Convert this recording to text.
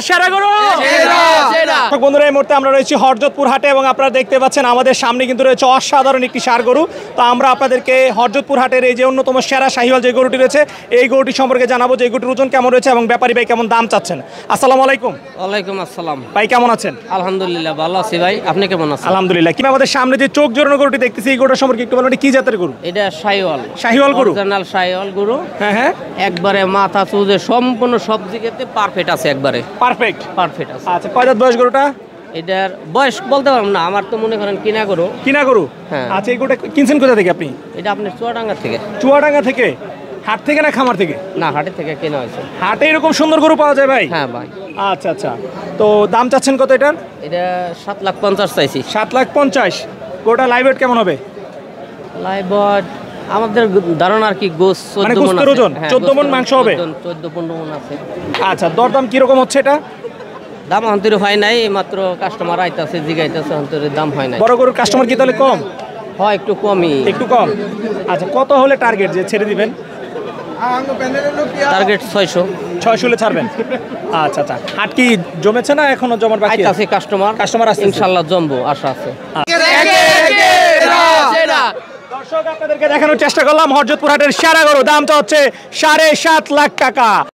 সেরা গরু বন্ধুরা, এই মুহূর্তে আমরা রয়েছি হরজতপুর হাটে এবং আপনারা দেখতে পাচ্ছেন আমাদের সামনে কিন্তু রয়েছে অসাধারণ একটি ষাঁড় গরু। তো আমরা আপনাদেরকে হরজতপুর হাটের এই যে অন্যতম সেরা শাহিওয়াল যে গরুটি রয়েছে এই গরুটি সম্পর্কে জানাবো যে এই গরুটির ওজন কেমন রয়েছে এবং ব্যাপারী ভাই কেমন দাম চাচ্ছেন। আসসালামু আলাইকুম। ওয়ালাইকুম আসসালাম। ভাই কেমন আছেন? আলহামদুলিল্লাহ ভালো আছি ভাই, আপনি কেমন আছেন? আলহামদুলিল্লাহ। কিংবা আমাদের সামনে যে চোখ জোড়ানো গরুটি দেখতেছি এই গরুটা সম্পর্কে একটু বলুন, কি জাতের গরু? এটা শাহিওয়াল। শাহিওয়াল গরু, অরিজিনাল শাহিওয়াল গরু। হ্যাঁ হ্যাঁ, একবারে মাথা চুজে সম্পূর্ণ সব দিকেতে পারফেক্ট আছে, একবারে পারফেক্ট পারফেক্ট আছে। আচ্ছা, কয় দাঁত বয়স গরুটা? এটার বয়স বলতে পারলাম না, আমার তো মনে করেন কিনা গরু। কিনা গরু? হ্যাঁ। আচ্ছা, এই গরুটা কিনছেন কোথা থেকে আপনি? এটা আপনার চুয়াডাঙ্গা থেকে। চুয়াডাঙ্গা থেকে? হাট থেকে না খামার থেকে? না, হাটের থেকে কেনা হয়েছে। হাটে এরকম সুন্দর গরু পাওয়া যায় ভাই? হ্যাঁ ভাই। আচ্ছা আচ্ছা, তো দাম চাচ্ছেন কত এটার? এটা 7,50,000 চাইছি। 7,50,000। গরুটা লাইভ ওয়েট কেমন হবে? লাইভ আমাদের ধারণা আর কি গোস 14 মণ গোস্তের ওজন 14 মণ মাংস হবে? 14-15 মণ আছে। আচ্ছা, দরদাম কিরকম হচ্ছে এটা? দাম অন্তরে হয় নাই, মাত্র কাস্টমার আইতাছে জিগাইতাছে, অন্তরে দাম হয় নাই। বড় গরুর কাস্টমার কি তাহলে কম? হয় একটু কমই। একটু কম। আচ্ছা, কত হলে টার্গেট যে ছেড়ে দিবেন? টার্গেট 600। 600 হলে ছাড়বেন? আচ্ছা আচ্ছা, হাট কি জমেছে না এখনো জমার বাকি আছে? কাস্টমার আছে, ইনশাআল্লাহ জমবো, আশা আছে। দর্শক, আপনাদেরকে দেখানোর চেষ্টা করলাম হরজতপুর হাটের সেরা গরু, দামটা হচ্ছে 7.5 লাখ টাকা।